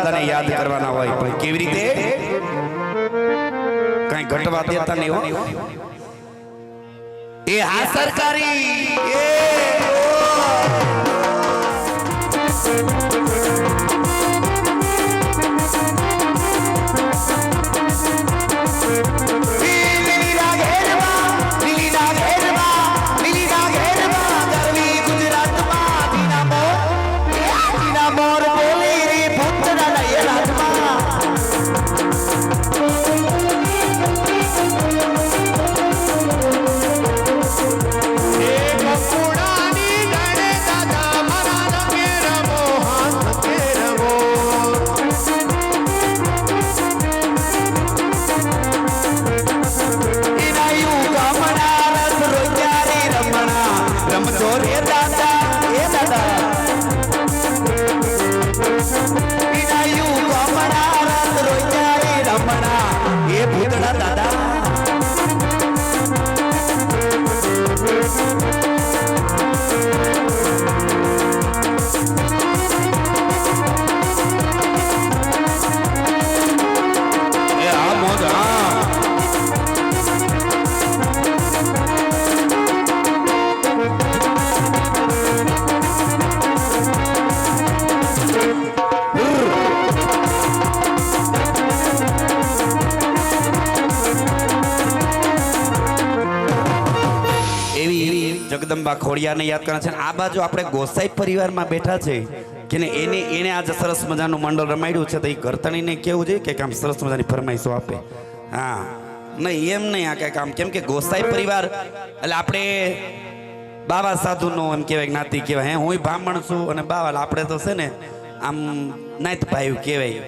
દાદાને યાદ કરવાના હોય પણ કેવી રીતે કઈ ઘટવા દેતા નહીં હો એ હા સરકારી જગદંબા ખોડિયાને યાદ કરે છે આ બાજુ આપણે ગોસાઈ પરિવારમાં બેઠા છે કે એને આજે સરસ મજાનું મંડળ રમાડ્યું છે તો એ ઘરતણીને કેવું છે કે આમ સરસ મજાની ફરમાઈશો આપે હા નહીં એમ નહીં આ કંઈક આમ કેમ કે ગોસાઈ પરિવાર એટલે આપણે બાવા સાધુનો એમ કહેવાય જ્ઞાતિ કહેવાય હે હું બ્રાહ્મણ છું અને બાવા આપણે તો છે ને આમ નાત ભાઈ કહેવાય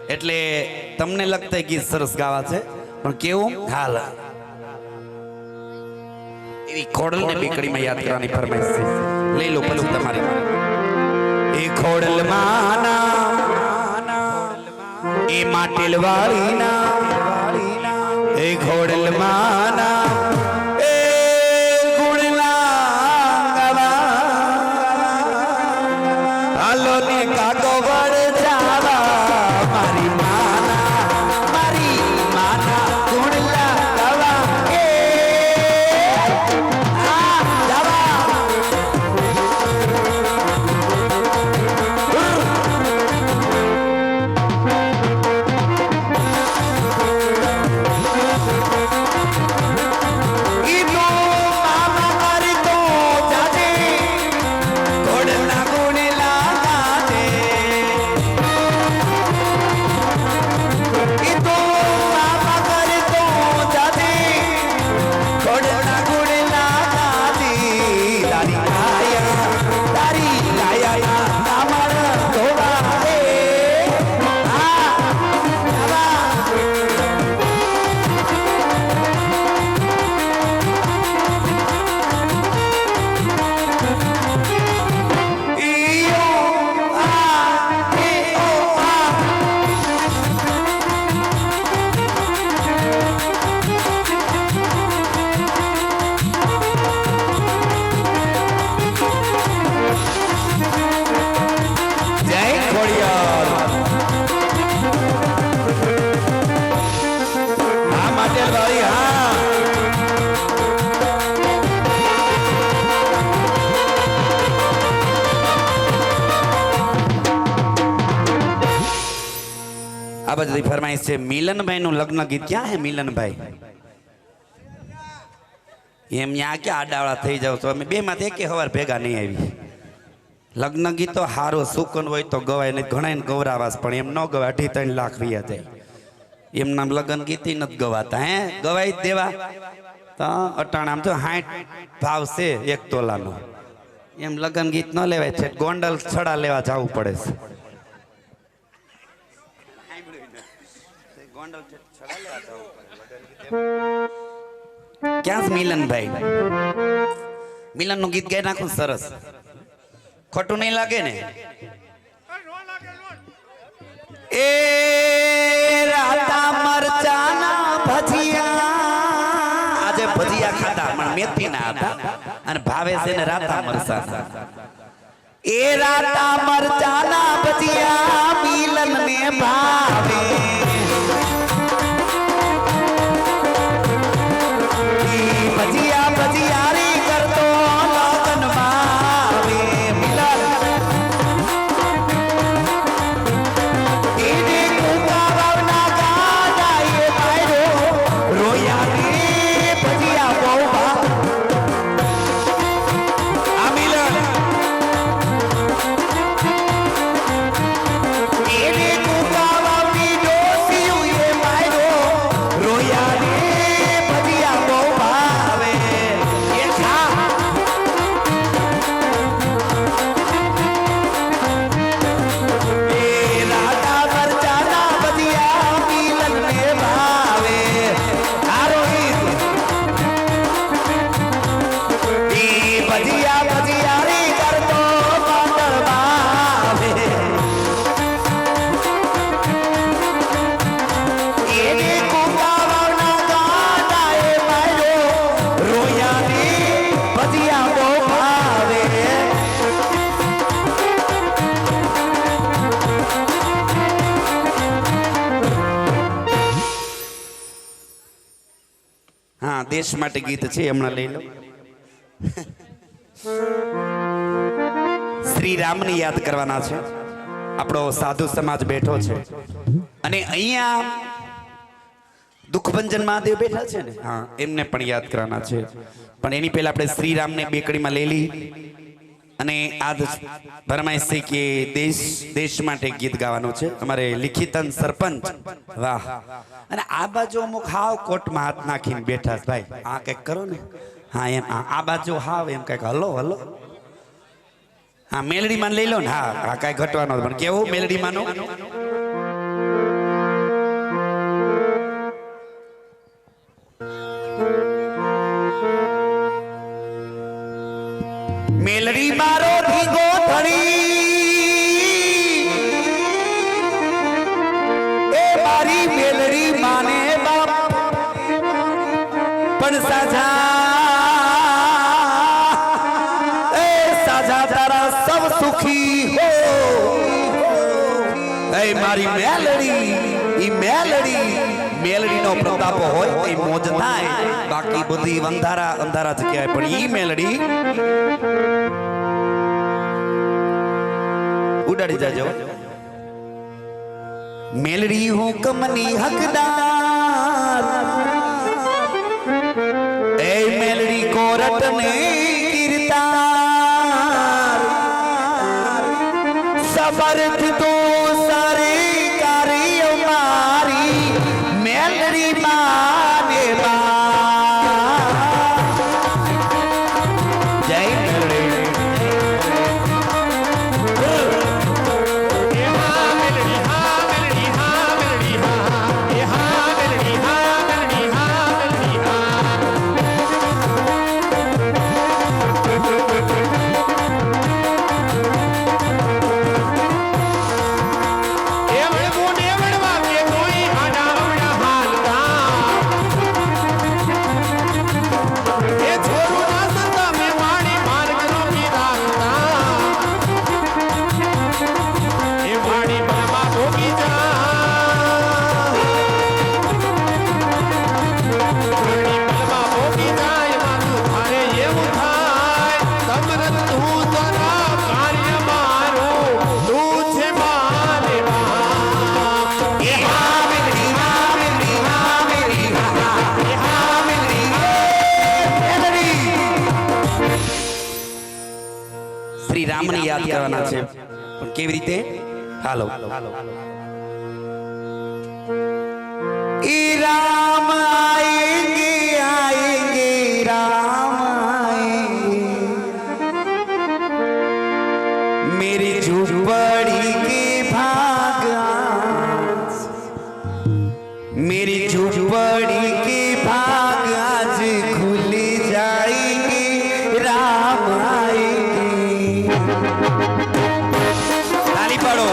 એટલે તમને લગતા ગીત સરસ ગાવા છે પણ કેવું હાલ એવી ખોડલ ને બીકડીમાં યાદ કરવાની ફરમાઈશ છે લઈ લો પછી તમારી એ ખોડલ માના એ માટેલ વાળીના એ ખોડલ માના એ ગુણલા હાલો ને કાકો વડ જાવા મારી આ બધી ફરમાઈશ છે મિલનભાઈ નું લગ્ન ગીત ક્યાં હે મિલનભાઈ એમ ન્યા ક્યાં આડાવાળા થઈ જાવ છો અમે બે માંથી એકે હવાર ભેગા નહીં આવી લગ્ન ગીત તો હારો સુકન હોય તો ગવાય ને ઘણા ગવરાવાસ પણ એમ ન ગવાય 2.5 લાખ રહ્યા જાય એમ નામ લગ્ન ગીત નથી ગવાતા હે ગવાય દેવા તો અટાણ આમ તો 60 ભાવ છે 1 તોલાનો એમ લગ્ન ગીત ન લેવાય છે ગોંડલ છડા લેવા જવું પડે છે ક્યાં મિલનભાઈ મિલન નું ગીત ગાઈ નાખું સરસ ખોટું નહીં લાગે ને એ રાતા મરચાના ભજીયા આજે ભજીયા ખાતા પણ મેથી ના હતા અને ભાવે છે ને રાતા મરચા ए राता मरचाना भजिया मिलन में भावे भजिया भजिया रे कर दो लगन भावे मिलन इने कुका भावना गाना ये भाईरो रोया रे भजिया बहु देश माटे गीत छे हमणा लई लो श्री राम ने याद करवाना छे आपणो साधु समाज बैठो छे अने अहींया दुखभंजन महादेव बैठा छे ने हां एमने पण याद करवाना छे पण एनी पहेला आपणे श्री राम ने बेकड़ी में लेली अने आज फरमाइश छे के देश माटे गीत गावानुं छे अमारे लिखितन सरपंच वाह अने आ बाजू अमुक हाव कोट में हाथ नाखीने बैठा भाई आ कंईक करो ने हाँ एम आ बाजू हाव एम कंईक हलो हलो हाँ मेलडी मां लई लो ने हाँ कांई घटवानो पण केवुं मेलडी मानो मेलडी मारो भीगो धड़ी ए मारी मेलडी माने बाप पण साझा ए साझा तारा सब सुखी हो ए मारी मेलडी ई मेलडी मेलडी नो प्रताप होय ते मोज थाय बाकी बधी अंधारा अंधारा ज कहेवाय पण ई मेलडी उड़ाड़ी जाजो मेलड़ी हुकमनी हकदार ए मेलड़ी कोरट ने कीर्तार सबर्थ तो सारे कार्य मारी मेलड़ी माने बा जय मेलड़ी राम ने याद करवाना छे पण केवी रीते हालो ई राम आएंगे आएंगे राम आएंगे मेरी झोपड़ी के भाग आज मेरी झोपड़ी के भाग आज खुल जाएंगे राम आएंगे ताली पड़ो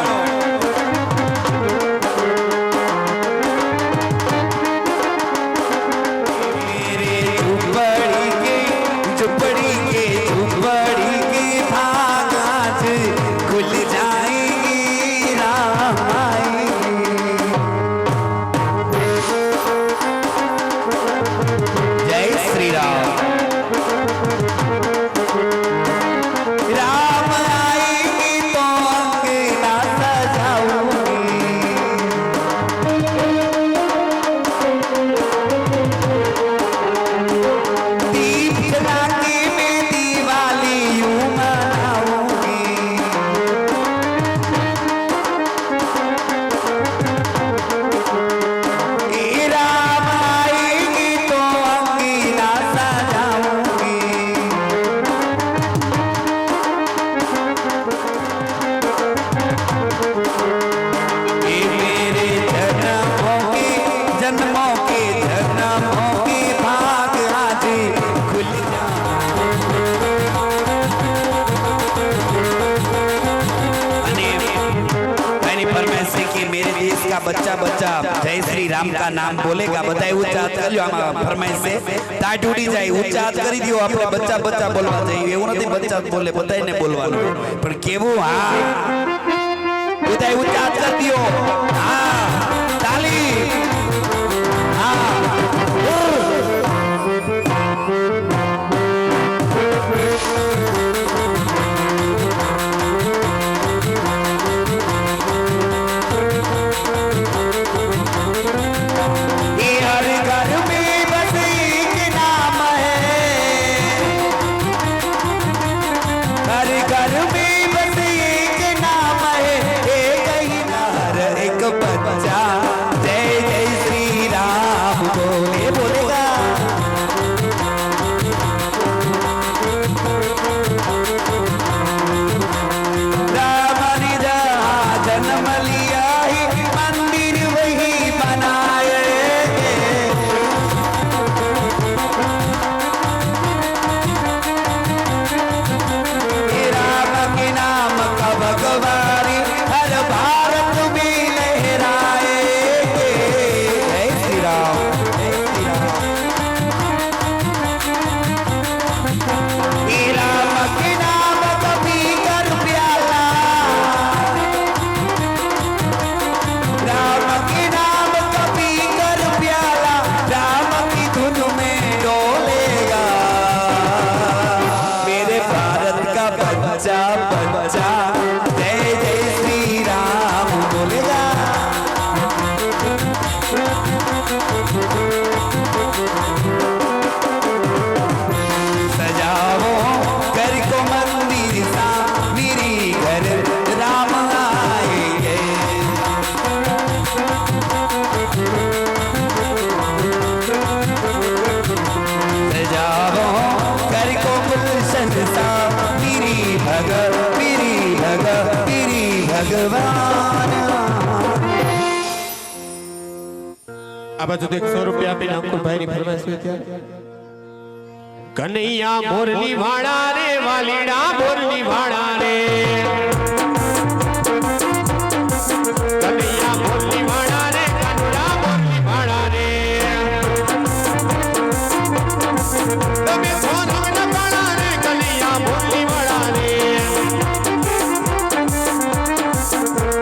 जिसका बच्चा बच्चा जय श्री राम का नाम बोलेगा બધા ઊંચા હાથ કરજો આમાં ફરમાઈશ છે તાટ ઉડી જાય ઊંચા હાથ કરી દો આપણે બચ્ચા બચ્ચા બોલવા જોઈએ એવું નથી બચ્ચા બોલે બધાને બોલવાનું પણ કેવું હા બધા ઊંચા હાથ કરી દો હા તાલી હા આ બાજુ તો 100 રૂપિયા આપીને અંકુરભાઈ ની ફરમાઈશ હોય ત્યારે કનૈયા મોરલી વાળા રે વાલીડા મોરલી વાળા રે કનૈયા મોરલી વાળા રે કનૈયા મોરલી વાળા રે તમે સોના વાળા રે કનૈયા મોરલી વાળા રે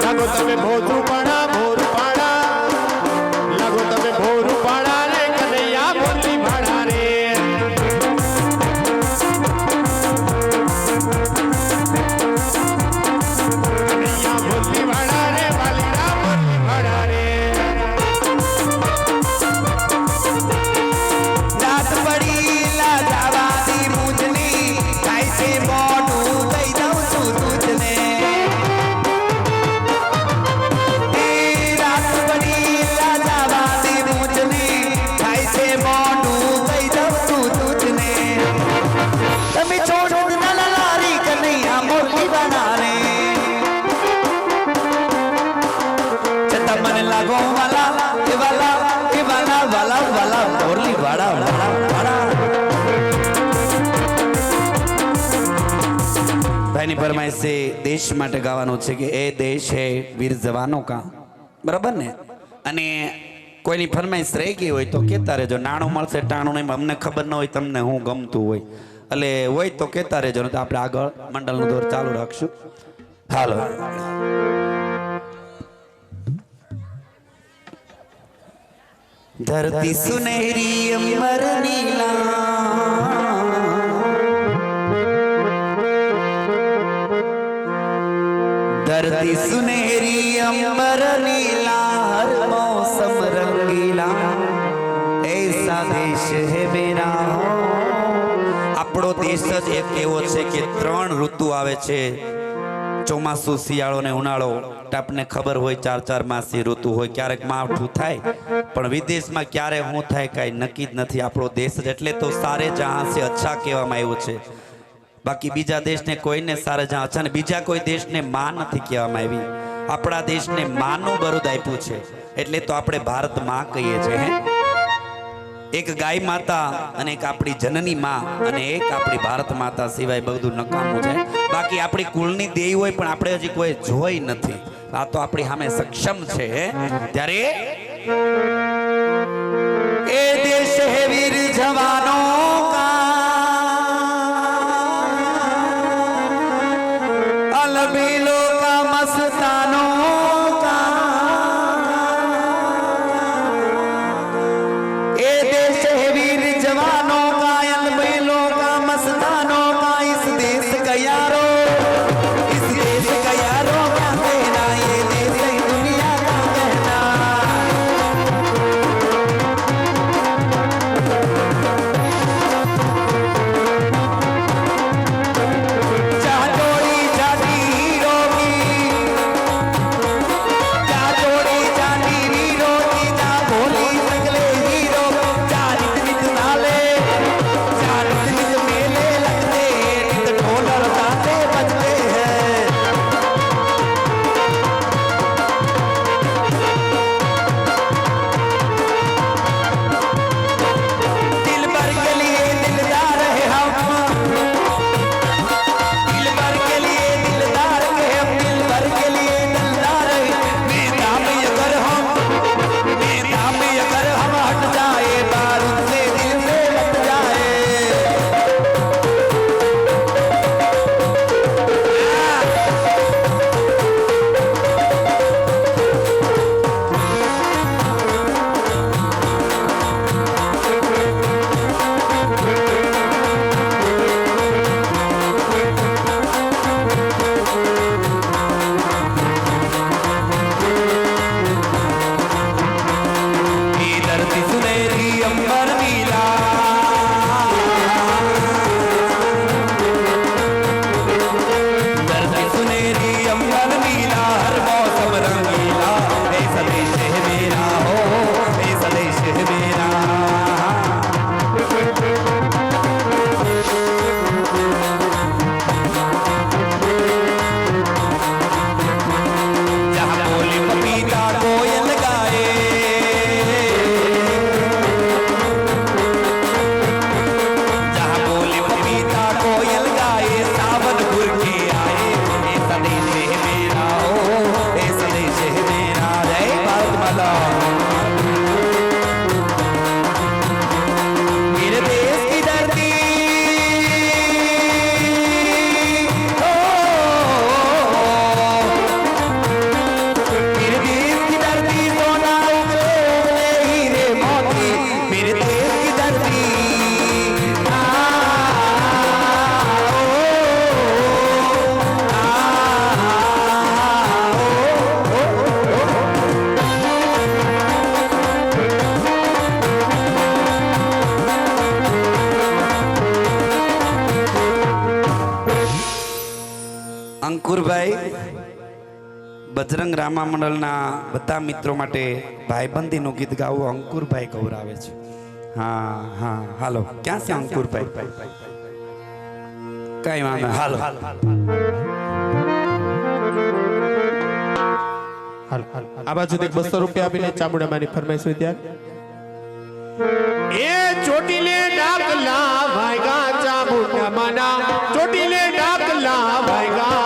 લાગો તમે ભોજુ પાડા ભોર પાડા લાગો તમે ભોર પાડા રે કનૈયા મોરલી વાળા રે કનૈયા મોરલી વાળા રે વાલીડા મોરલી વાળા રે રાત પડી લાજાવાદી મુજની થાય છે મોઢું દઈ દઉં છું તુજને એ રાત પડી લાજાવાદી મુજની થાય છે મોઢું દઈ દઉં છું તુજને તમે છોડ ના લારી કનૈયા મોરલી વાળા રે છતાં મને લાગો વાલા એ વાલા એ વાલા વાલા વાલા મોરલી વાળા વાળા વાળા ભાઈની ફરમાઈશ છે દેશ માટે ગાવાનું છે કે એ દેશ હે વીર જવાનો કા બરાબર ને અને કોઈની ફરમાઈશ રહી ગઈ હોય તો કહેતા રહેજો નાણું મળશે ટાણું નહીં અમને ખબર ન હોય તમને હું ગમતું હોય એટલે હોય તો કહેતા રહેજો ને તો આપણે આગળ મંડળનો દોર ચાલુ રાખશું હાલો धरती सुनहरी अंबर नीला धरती सुनहरी अंबर नीला हर मौसम रंगीला ऐसा देश है मेरा આપણો દેશ જ એક એવો છે કે 3 ઋતુ આવે છે ચોમાસું શિયાળો ને ઉનાળો આપને ખબર હોય 4 માસી ઋતુ હોય ક્યારેક માવઠું થાય પણ વિદેશમાં ક્યારે શું થાય કાંઈ નક્કી જ નથી આપણો દેશ જ એટલે તો સારે જહાં સે અચ્છા કહેવામાં આવ્યું છે બાકી બીજા દેશને કોઈને સારે જહાં અચ્છા ને બીજા કોઈ દેશને માં નથી કહેવામાં આવી આપણા દેશને માનું બરુદ આપ્યું છે એટલે તો આપણે ભારત માં કહીએ છીએ હે એક ગાય માતા અને એક આપણી જનની માં અને એક આપણી ભારત માતા સિવાય બધું નકામું છે બાકી આપણી કુળની દેવી હોય પણ આપણે હજી કોઈ જોઈ નથી આ તો આપણી સામે સક્ષમ છે ત્યારે એ દેશ હે વીર જવાનો કા अलबेलो का मस्तानो का ए देश है वीर जवानों का अलबेलो का मस्तानों का इस देश का यारो इस देश का यारो क्या कहना ये देश ही दुनिया का कहना અંકુરભાઈ બજરંગ રામા મંડળના બધા મિત્રો માટે ભાઈબંધીનું ગીત ગાવું અંકુરભાઈ ગૌરાવે છે હા હા હાલો ક્યાં છે અંકુરભાઈ કઈ વાંધો હાલો આ બાજુ 200 રૂપિયા આપીને ચામુંડામાની ફરમાઈશ હોય ત્યારે એ ચોટીલે ડાકલા ભાઈગા ચામુંડામાના ચોટીલે ડાકલા ભાઈગા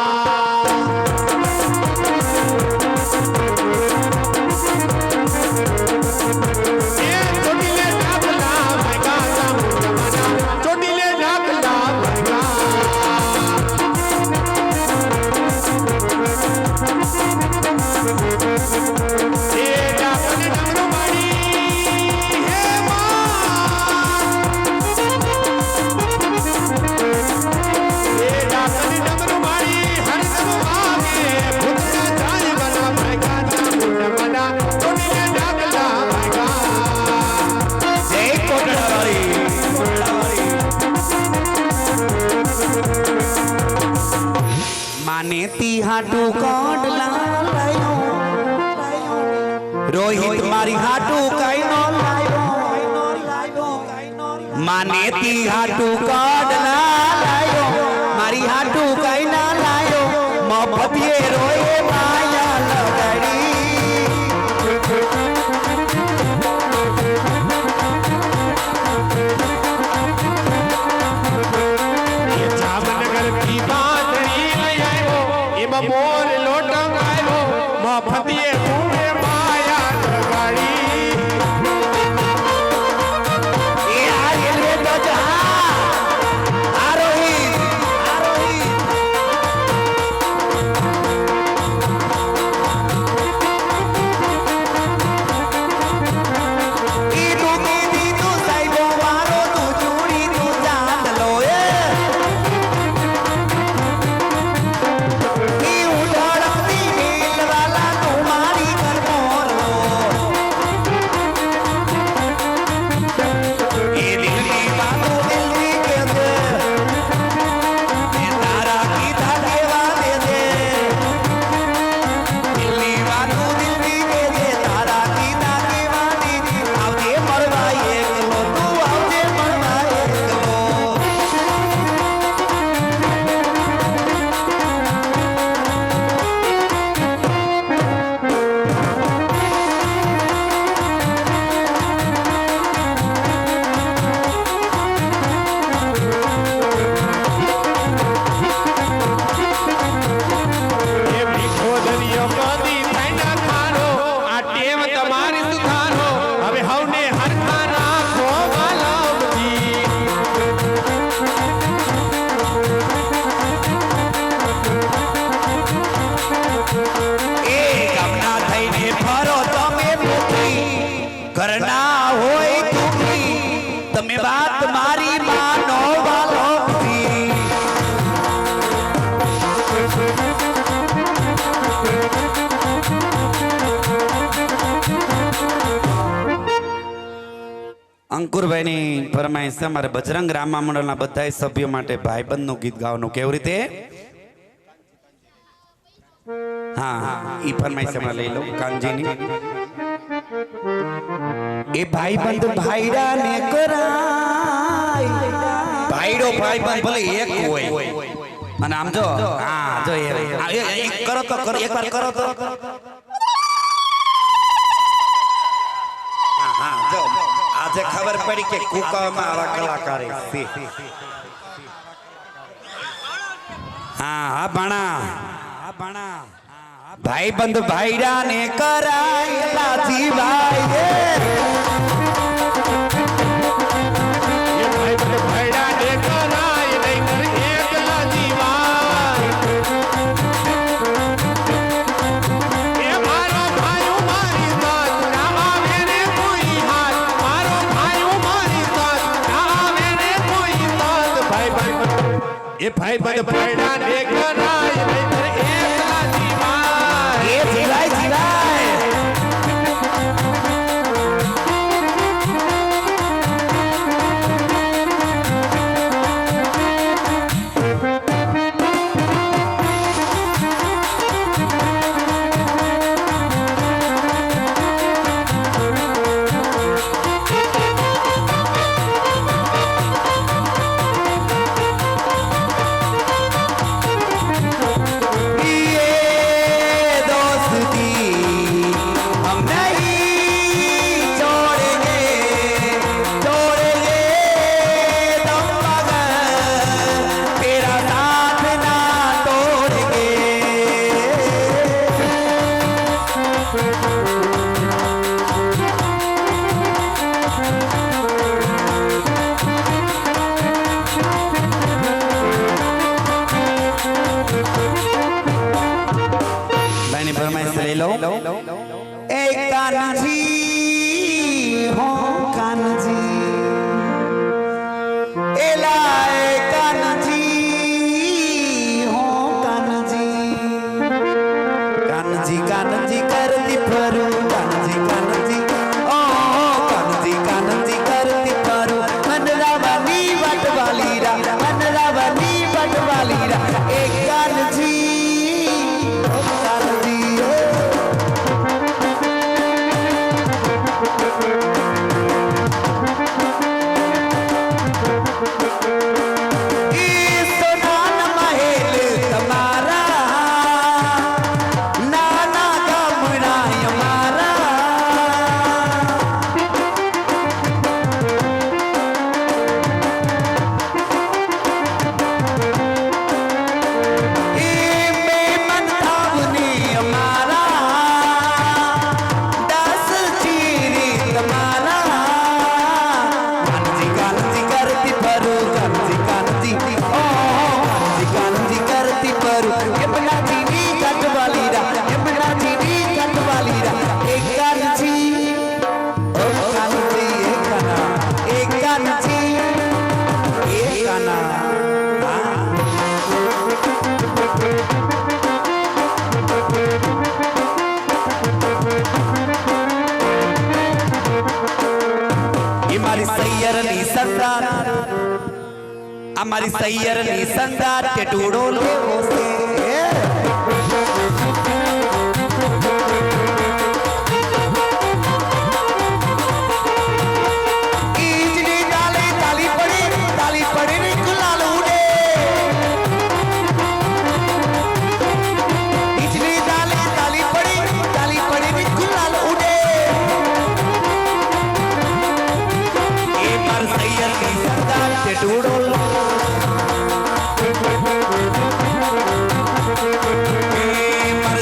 मानेती हाटू कोडला लायो रोहित मारी हाटू काइनो लायो मानेती हाटू कोडला लायो मारी हाटू काइना लायो मोहब्बतिए रोए माया लगाड़ी ये जामनगर की बात मोर लोटंग आयो ઘરના હોય દુખી તમે વાત મારી માનો વાલો પી. અંકુરભાઈની ફરમાઈશ છે મારે બજરંગ રામા મંડળના બધા સભ્યો માટે ભાઈબંધનું ગીત ગાવાનું. કેવી રીતે? હા ઈ ફરમાઈશ હમણાં લઈ લો કાનજીની. એ ભાઈબંધ ભાઈડા ને કરાય, ભાઈડો ભાઈબંધ ભલે એક હોય અને આમ જો હા જો એ કરો તો કરો એકવાર કરો તો હા જો આજે ખબર પડી કે કુકામાં આવા કલાકાર છે. હા હા ભાણા ભાઈબંધ ભાઈડા ને કરાય લાજી ભાઈ ये भाई बड़े भाईड़ा ने कराय नहीं कर एकला जीवाय. ये मारो भाइयों मारी साथ ना आवे ने कोई हाथ. मारो भाइयों मारी साथ ना आवे ने कोई साथ. भाई ये भाई बड़े भाईड़ा ने कराय नहीं कर एकला जीवाय. એ જીવાય જીવાય. એ કાનજી હો કાનજી એલા એ કાનજી હો કાનજી કાનજી કાનજી કરતી ફરું કાનજી કાનજી ઓ કાનજી કાનજી કરતી ફરું મનરાવાની વટવાલી રા મનરાવાની વટવાલી રા એ કાનજી ઓ કાનજી અમારી સૈયર ની સંદાર ટેટુડો લેવો છે. ઈજની તાલી તાલી પડી ને ગુલાલ ઉડે. ઈજની તાલી પડી ને ગુલાલ ઉડે. એ માર સૈયર ની સંદાર ટેટુડો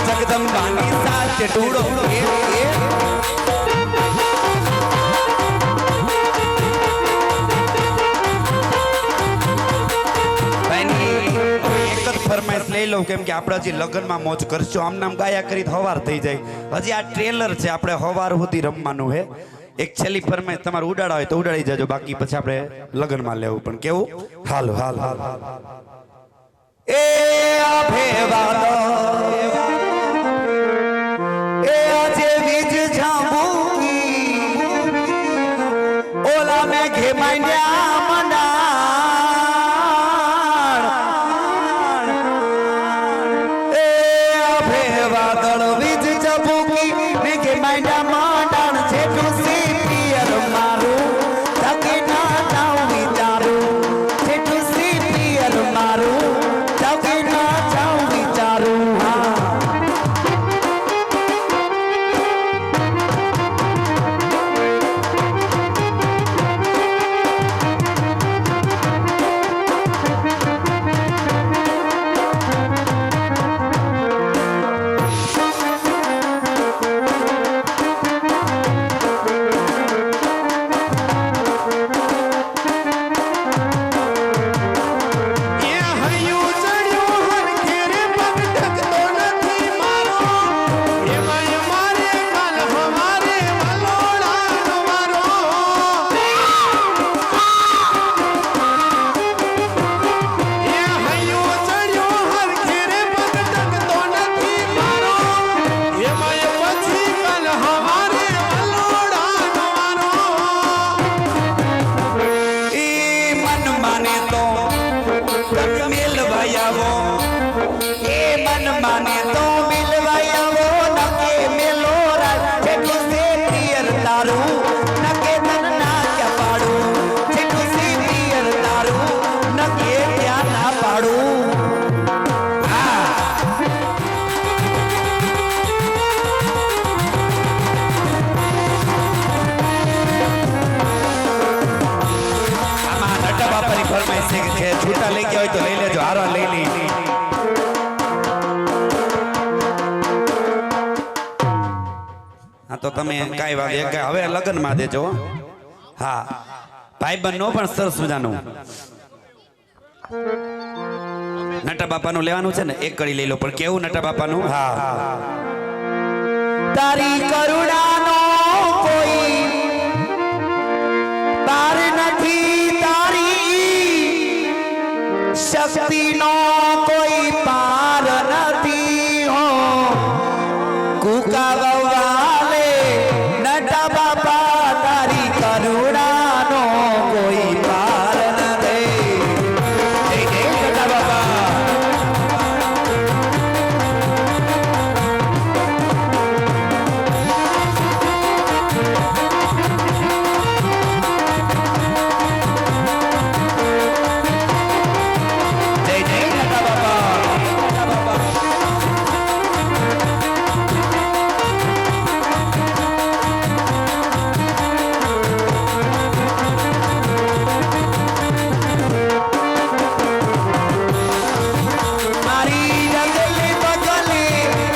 જગદંબાની સાથે ટૂડો ફરમાઈશ લઈ લઉં કેમ કે આપણે હજી લગ્નમાં મોજ કરશું આમ નામ ગાયા કરી હવાર થઈ જાય. હજી આ ટ્રેલર છે આપણે હવાર સુધી રમવાનું હે એક છેલ્લી ફરમાઈશ તમારે ઉડાડા હોય તો ઉડાડી જજો, બાકી પછી આપણે લગ્નમાં લેવું. પણ કેવું? હાલ હાલ હાલ એ આભે વાદળ એ આજે વીજ ઝાંબુકી ઓલા મેઘે માંડ્યા મંડાણ એ આભે વાદળ વીજ ઝાંબુકી મેઘે માંડ્યા મંડાણ જેટલું સી પિયર મારું તકે ના જાઉં વિચારું જેટલું સી પિયર મારું તકે ના જાઉં વિચારું. હા એ હૈયું ચડ્યું હરખે રે પગ ઢકતો નથી મારો, એમાંય મારે કાલ હવારે વલોડાનો મારો. એ હૈયું ચડ્યું હરખે રે પગ ઢકતો નથી મારો, એમાંય પછી કાલ હવારે વલોડાનો મારો. ઈ મન માને તો તક મિલવાયાવો એ મન માને તો મિલવાયાવો નકે મેલો રાજ જેટલું સે પિયર તારું નકે તન ના ક્યાં પાડું જેટલું સે પિયર તારું નકે ક્યાં ના પાડું. હા આમાં નટા બાપાની ફરમાઈશ છે કે જે છૂટા લઈ ગયા હોય તો લઈ લેજો, હારા લઈ લી. હા તો તમે કાંઈ વાત એક હવે લગ્નમાં દેજો. હા ભાઈબંધ નો પણ સરસ મજાનું નટા બાપાનું લેવાનું છે ને, એક કડી લઈ લો. પણ કેવું નટા બાપાનું? હા તારી કરુણાનો કોઈ પાર નથી, તારી શક્તિનો કોઈ પાર નથી. હો કુકા ગવાલે નટા બાપા તારી કરુણાનો કોઈ પાર નથી. જય જય નટા બાપા. જય જય નટા બાપા. મારી રગલે બગલે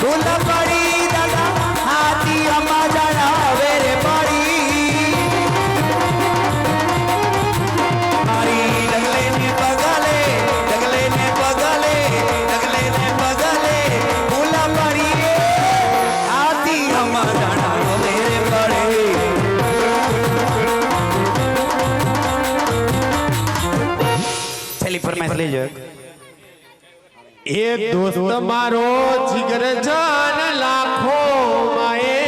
ફૂલ પડી દાદા હાથી અમા જણાવે રે પડી. મારી રગલે ને બગલે રગલે ને બગલે રગલે ને બગલે ફૂલ પડી હાથી અમા જણાવે રે પડી. છેલ્લી ફરમાઈશ લેજો. એ દોસ્ત મારો જીગર જાન લાખો માએ,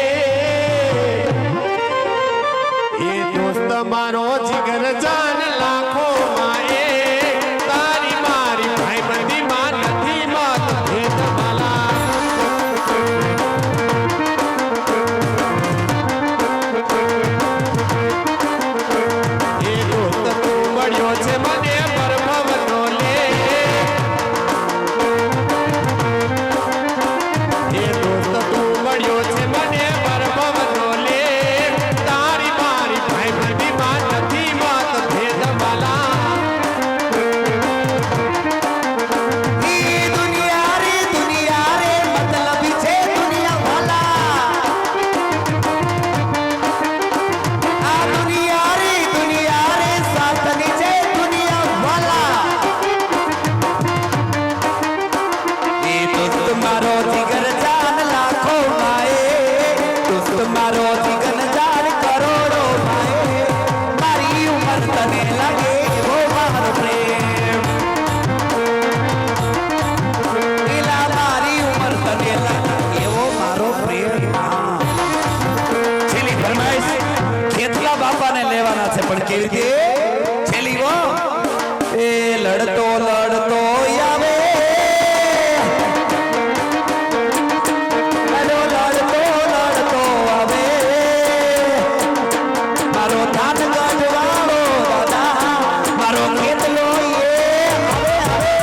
એ દોસ્ત મારો જીગર જાન લાખો માએ, તારી મારી ભાઈબંધી માં નથી મત ભેદમાલા. એ દોસ્ત તું મળ્યો છે મને પરભવનો લે, એ દોસ્ત તું મળ્યો છે મને પરભવનો લે, તારી મારી ભાઈબંધી માં નથી મત ભેદમાલા. ઈ દુનિયા રે મતલબ છે દુનિયા વાલા. આ દુનિયા રે સાથની છે દુનિયા વાલા. એ દોસ્ત મારો જીગર જાન લાખો માએ, દોસ્ત મારો જીગર જાન કરોડો તને લાગે એવો મારો પ્રેમ એલા મારી ઉંમર તને લાગે એવો મારો પ્રેમ છેલ્લી ફરમાઈશ ખેતલા બાપાને લેવાના છે પણ કેવી રીતે છેલ્લી વો એ લડતો લડતો આવે લડતો લડતો આવે મારો ધાન કાઢવાળો દાદા મારો ખેતલો એ આવે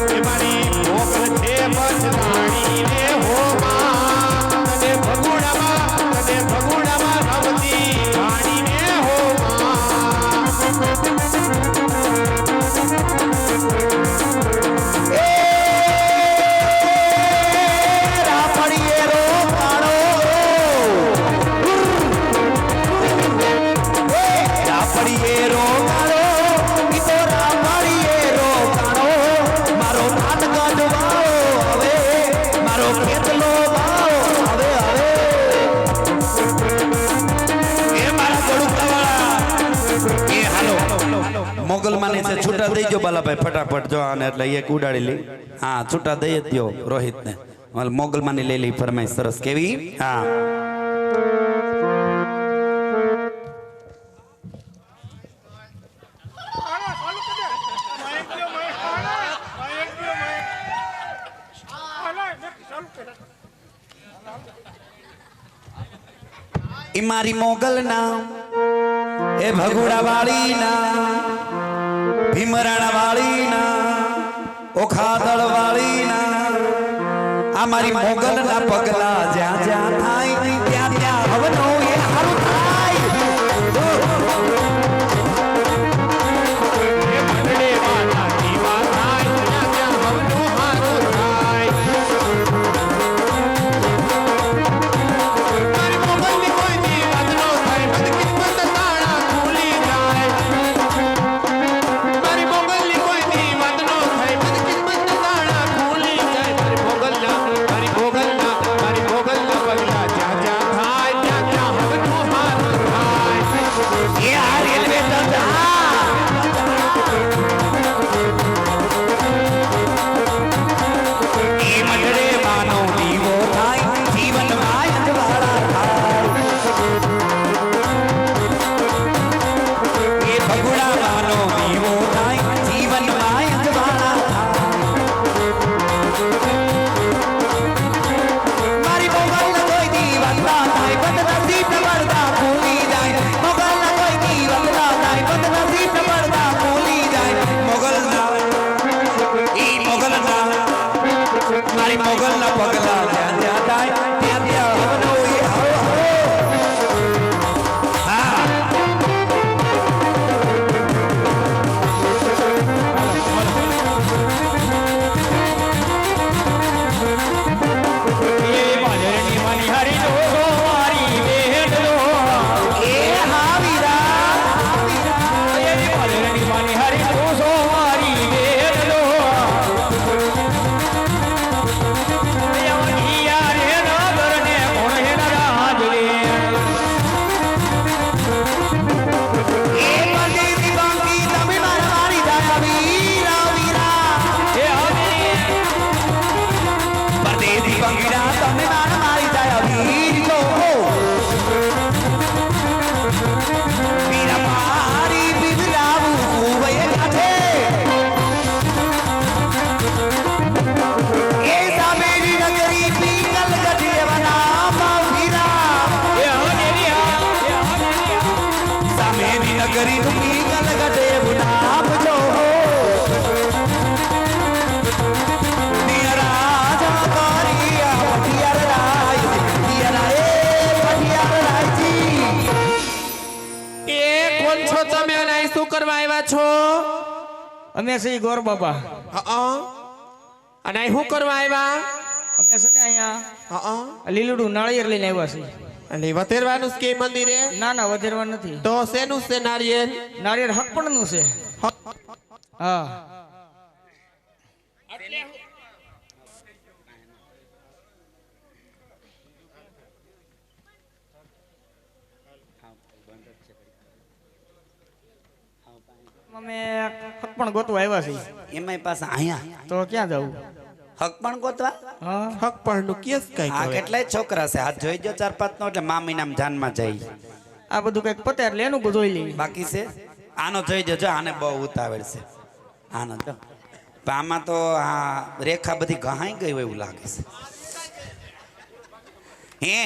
એ મારી ભોગ છે બસરાણી રે હો માં તને ભગુડામાં રમતી વાણી ને હો માં એ રાપડીએ રો કાળો એ રાપડીએ રો કાળો ઈ તો રાપડીએ રો કાળો મારો ધાન કાઢવાળો હવે મારો ખેતલો વાળો હવે હવે એ મારા ગળુકાવાળા એ હાલો મોગલ માને છે છૂટા દઈ જો બાલાભાઈ ફટાફટ જો આને એટલે એક ઉડાડી લી હા છૂટા દઈ જ દો રોહિતને મોગલ માની લઈ લઈ ફરમાઈ સરસ કેવી હા ઈ મારી મોગલ ના એ ભગુડા વાળી ના ભીમરાણા વાળી ના ઓખાદળ વાળી ના આ મારી મોગલ ના પગલા જ્યાં જ્યાં થાય ત્યાં ત્યાં હવનો એ હારું થાય એ મંડળે માતા દીવા થાય ત્યાં ત્યાં હવનું હારું થાય મારી મોગલની કોઈ દી વાત નો થાય બધી કિસ્મત તાળા ખુલી જાય મારી મોગલની કોઈ દી વાત નો થાય બધી કિસ્મત તાળા ખુલી જાય મારી મોગલના પગલા જ્યાં જ્યાં થાય ત્યાં ત્યાં હવનું હારું થાય એ આ રેલવે દાદા એ મંડળે માનો દીવો થાય જીવનમાં અંજવાળા થાય એ ભગુડા માનો દીવો થાય જીવનમાં અંજવાળા થાય મારી મોગલના કોઈ દીવા ના થાય બંધ નસીબ પડદા ખોલી જાય મોગલના કોઈ દીવા ના થાય બંધ નસીબ પડદા ખોલી જાય મોગલના મારી મોગલના પગલા જ્યાં જ્યાં થાય ત્યાં ત્યાં હવનો એ હવો હવો હા એ હા વીરા એ પરદેશી બાંકી તમે મારા મારી જાય વીરા વીરા પરદેશી બાંકીડા તમે મારા મારી જાય વીર તો વીરા મારી બિબલાવું કુવયે કાઠે એ સામેની નગરી પીકલ ગઢેવના વીરા સામેની નગરી પીકલ ગઢેવના આપજો રાજા કારિયા પટિયાર રાય પટિયાર રાયજી એ કોણ છો તમે અને અહીં શું કરવા આવ્યા છો અમે શ્રી ગોર બાબા અને અહીં શું કરવા આવ્યા અમે છે ને અહીંયા લીલુડું નાળિયેર લઈને આવ્યા છીએ અને વતેરવાનું કે મંદિરે ના ના વધેરવા નથી તો શેનું છે નારિયેળ નાળિયેર હકપણનું છે હા અમે હક પણ ગોતવા આવ્યા છીએ. એમાંય પાછા અહીંયા તો ક્યાં જવું? હક પણ ગોતવા હા હક પણ નું કેસ કઈ આ કહેવાય. કેટલાય છોકરા છે હાથ જોઈ જો 4-5 નો એટલે મા મહિનામાં જાનમાં જાય આ બધું કઈક પતે એટલે એનું જોઈ લેવી. બાકી છે આનો જોઈ જો આને બહુ ઉતાવળ છે આનો તો પણ આમાં તો આ રેખા બધી ગહાઈ ગઈ હોય એવું લાગે છે હે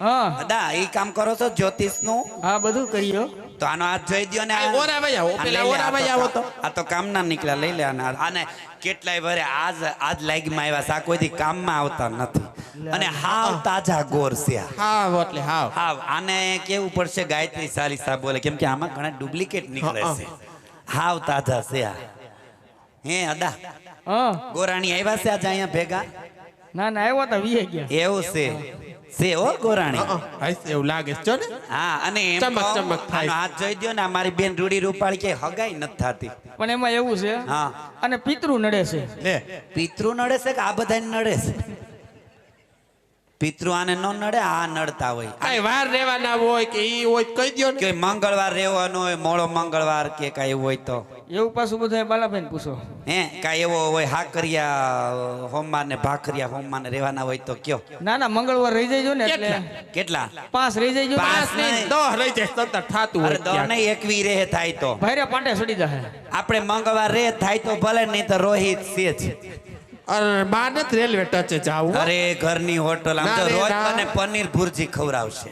હા અદા એ કામ કરો છો જ્યોતિષ નું હા બધું કરીયો. તો આનો હાથ જોઈ દ્યો ને આ ઓરામાં આવો, પેલા ઓરામાં આવો તો. આ તો કામ ના નીકળ્યા લઈ લે આને કેટલાય વરે આજ લાગીમાં આવ્યા છે આ કોઈથી કામમાં આવતા નથી અને હાવ તાજા ગોર છે આ. હાવ એટલે હાવ. હાવ આને કેવું પડશે ગાયત્રી ચાલીસા બોલે કેમ કે આમાં ઘણા ડુપ્લિકેટ નીકળે છે હાવ તાજા છે આ હે અદા હા ગોરાણી આવ્યા છે આજે અહીંયા ભેગા ના ના આવ્યો તો વીએ ગયા. એવું છે હો ગોરાણી હાઈસ એવું લાગે છે જો ને. હા અને એમ ચમક કહો, ચમક થાય. આનો હાથ જોઈ દ્યો ને અમારી બેન રૂડી રૂપાળી કે હગાઈ નથી થતી પણ એમાં એવું છે હા અને પિતૃ નડે છે. લે પિતૃ નડે છે કે આ બધાને નડે છે પિતૃ આને ન નડે આ નડતા હોય કઈ વાર રહેવાના હોય કે ઈ હોય તો કહી દ્યો ને. કે મંગળવાર રહેવાનો હોય મોળો મંગળવાર કે કાંઈ એવું હોય તો એવું પાછું બધા બાલાભાઈ પૂછો. હે કાંઈ એવો હોય હાકરિયા હોમવાર ને ભાખરિયા હોમવાર ને રહેવાના હોય તો કયો ના ના મંગળવાર રહી જાય ને એટલે કેટલા 5 રહી જાય. પાંચ પાંચ નહીં 10 રહી જાય સતત થાતું અરે હોય દો ક્યાંક. નહીં એકવી રહે થાય તો ભાઈરે પાટે સડી જાય. આપણે મંગળવાર રહે થાય તો ભલે નહીં તો રોહિત છે જ અરે બાર નથી રેલવે ટચે જાવું. અરે ઘરની હોટલ આમ ના તો રે રોજ ના. અને પનીર ભુરજી ખવડાવશે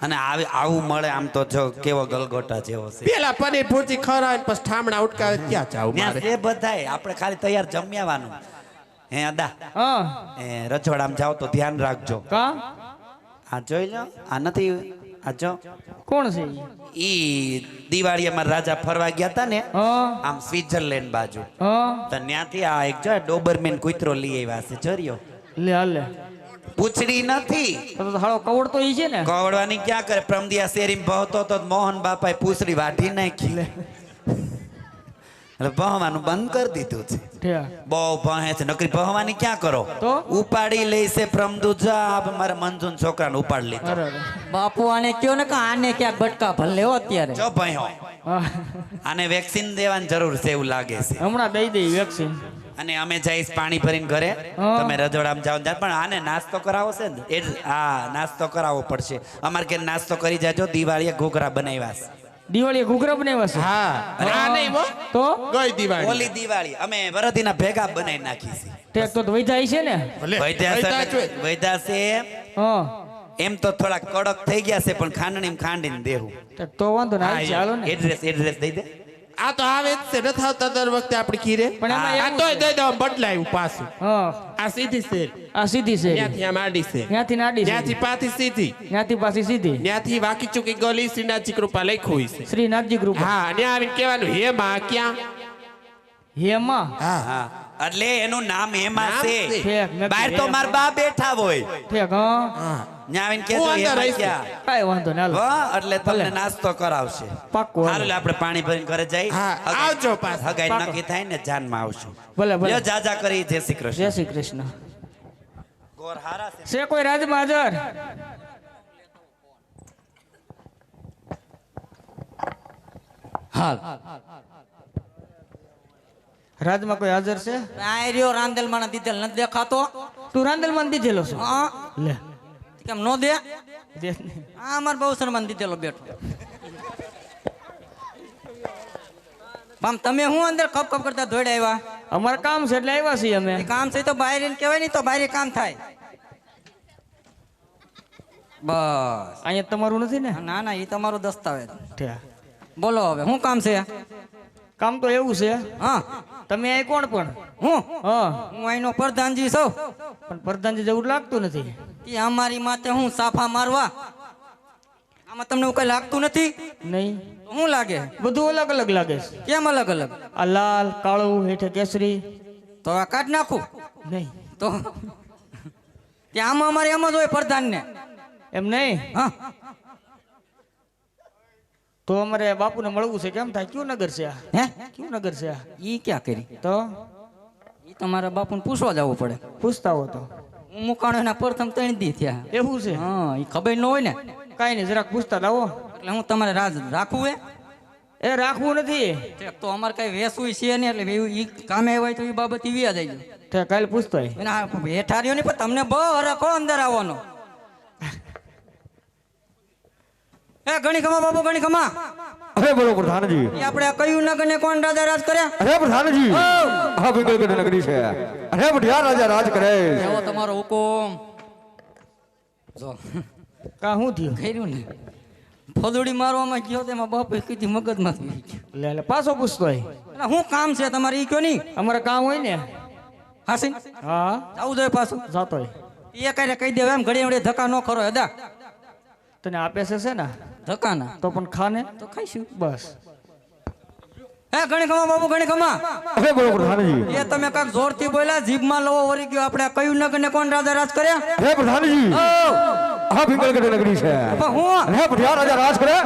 અને આવું મળે આમ તો જો કેવો ગલગોટા જેવો છે પેલા પનીર ભુરજી ખરાય પછી ઠામણા ઉટકાવે ક્યાં જાવું ત્યાં મારે. છે બધાય આપણે ખાલી તૈયાર જમ્યાવાનું હે અદા હા એ રજવાડામાં જાઓ તો ધ્યાન રાખજો કા આ જોઈ લો આ નથી આ જો કોણ છે ઈ? ઈ દિવાળીમાં રાજા ફરવા ગયા હતા ને હા આમ સ્વિટ્ઝરલેન્ડ બાજુ હા તો ત્યાંથી આ એક જો ડોબરમેન કૂતરો લઈ આવ્યા છે જરિયો લે હાલે પૂછડી નથી તો હાળો કવડ તો ઈ છે ને. કવડવાની ક્યાં કરે પ્રમદિયા શેરીમાં ભવતો તો મોહન બાપાએ પૂછડી વાઢી નાખી એટલે ભણવાનું બંધ કરી દીધું છે ઠેક. બહુ ભણે છે નકરી ભણવાની ક્યાં કરો તો? ઉપાડી લઈ છે પ્રમદુ જા મારા મંજુન છોકરાને ઉપાડી લીધો અરે અરે. બાપુ આને કયો ને કે આને ક્યાંક બટકા ભલે લેવો અત્યારે. જો ભણ્યો હા આને વેક્સિન દેવાની જરૂર છે એવું લાગે છે હમણાં દઈ દઈ વેક્સિન. અને અમે જઈશ પાણી ભરીને ઘરે હા. તમે રજવાડામાં જાઓ ને પણ આને નાસ્તો કરાવો છે ને હા નાસ્તો કરાવવો પડશે અમારે કે નાસ્તો કરી જાજો દિવાળીએ ઘૂઘરા બનાવ્યા છે દિવાળીએ ઘૂઘરા બનાવ્યા છે. હા આ નહીં હો. તો ગઈ દિવાળી. ઓલી દિવાળી અમે વરદીના ભેગા બનાવી નાખી છે ઠેક તો વૈધા છે ને. ભલે. વૈદ્યા વૈધા છે જોઈએ. વૈદ્યા છે હા એમ તો થોડા કડક થઈ ગયા છે પણ ખાંડણીમાં ખાંડીને દેવું ઠેક તો વાંધો ના હા, ચાલો ને. એડ્રેસ દઈ દે આ તો આવે જ છે નથી આવતા દર વખતે આપણી ખીરે. પણ એમાં આ એવું તોય છે. દઈ દો બદલાયું પાછું. હા આ સીધી છે આ સીધી છે. ત્યાંથી આમ આડી છે ત્યાંથી નાડી છે. ત્યાંથી પાછી સીધી ત્યાંથી પાછી સીધી. ત્યાંથી વાકી ચૂકી ગલી શ્રીનાથજી કૃપા લખ્યું છે. શ્રીનાથજી ગ્રુપ. હા ત્યાં આવીને કહેવાનું હે માં ક્યાં. હેમાં હા હા એટલે એનું નામ એમાં નામ છે ઠેક મેં બહાર તો કીધું માર બા બેઠા હોય ઠેક હા હા ન્યા આવીને હું કહેજો અંદર એમાં રહીશ. ક્યાં કાંઈ વાંધો ના હાલો. હો એટલે તમને ભલે. નાસ્તો કરાવશે પાક્કું હાલો. હારું લે આપણે પાણી ભરીને ઘરે જઈ હા, આવજો પાછા. હગાઈ પાક્કું. નક્કી થાય ને જાનમાં આવશું ભલે ભલે. લ્યો જાજા કરી જય શ્રી જય કૃષ્ણ શ્રી કૃષ્ણ. ગોર હારા છે છે કોઈ રાજમાં હાજર? હાલ રાજમાં કોઈ હાજર છે? આ રહ્યો રાંદેલ માં દીધેલ નથી દેખાતો. તું રાંદલમાં દીધેલો છો? હા લે કેમ નો દે. દે. આ અમાર બહુ સન્માન દીધેલો બેઠો. આમ તમે હું અંદર કપ કપ કરતા દોડ્યા આવ્યા. અમારે કામ છે એટલે આવ્યા છીએ અમે. એ કામ છે તો બહાર એને કહેવાય નહીં તો બહાર કામ થાય. બસ અહીંયા તમારું નથી ને? ના ના એ તમારો દસ્તાવેજ. ઠેક. બોલો હવે શું કામ છે? કામ તો એવું છે હા તમે અહીં કોણ પણ? હું હા હું અહીંનો પ્રધાનજી છું. પણ પ્રધાનજી જેવું લાગતું નથી. એ અમારી માથે હું સાફા મારવા. આમાં તમને એવું કઈ લાગતું નથી? નહીં તો શું લાગે? બધું અલગ અલગ લાગે છે. કેમ અલગ અલગ? આ લાલ કાળું હેઠે કેસરી. તો આ કાઢ નાખું નહીં તો ત્યાં આમાં અમારે એમ જ હોય પ્રધાન ને. એમ નહીં હા તો અમારે બાપુને મળવું છે. કેમ થાય? કયું નગર છે આ? હે કયું નગર છે આ? ઈ ક્યાં કરી? તો ઈ તમારા બાપુને પૂછવા જવું પડે. પૂછતા હો તો. હું મુકાણો એના પ્રથમ 3 દી થયા. એવું છે? હા ઈ ખબર ન હોય ને કાંઈ નહીં જરાક પૂછતા લાવો. એટલે હું તમારે રાજ રાખવું હે? એ રાખવું નથી ઠેક, તો અમારે કઈ વેસવું છે ને એટલે ઈ કામે હોય તો એ બાબત ઈ વ્યા જાય તે કાલે પૂછતો હોય. એના બેઠા રહ્યો ને પણ તમને બહુ હરખો અંદર આવવાનો. એ ગણી ખમા બાપુ, ગણી ખમા. અરે બોલો પ્રધાનજી. ઈ આપણે કયું નગર ને કોણ રાજા રાજ કર્યા? અરે પ્રધાનજી, આ પિંગલગઢ નગરી છે. અરે બઢિયા રાજા રાજ કરે. એવો તમારો હુકુમ. જો કા શું થયું? કર્યું ને ફોદડી મારવામાં ગયો તેમાં બાપે કીધી મગજમાં થઈ ગયું. લે લે પાછો પૂછતો હોય. એટલે શું કામ છે તમારે ઈ કયો નહીં? અમારે કામ હોય ને. હાસી હા આવું જોઈએ પાછું. જાતો હોય. એ કઈ કહી દેવા એમ ઘડી ઘડી ધક્કા ન ખરો હદા. તને આપે છે ને ધક્કા ના તો પણ ખાને તો ખાઈશું. બસ. હે ગણી ખમા બાપુ, ગણી ખમા. અરે બોલો પ્રધાનજી. એ તમે કાક જોરથી બોલ્યા, જીભમાં લવો વળી ગયો. આપણે આ કયું નગર ને કોણ રાજા રાજ કર્યા? અરે પ્રધાનજી, આ પિંગલગઢ નગરી છે. પણ હું અરે બઢિયા રાજા રાજ કરે.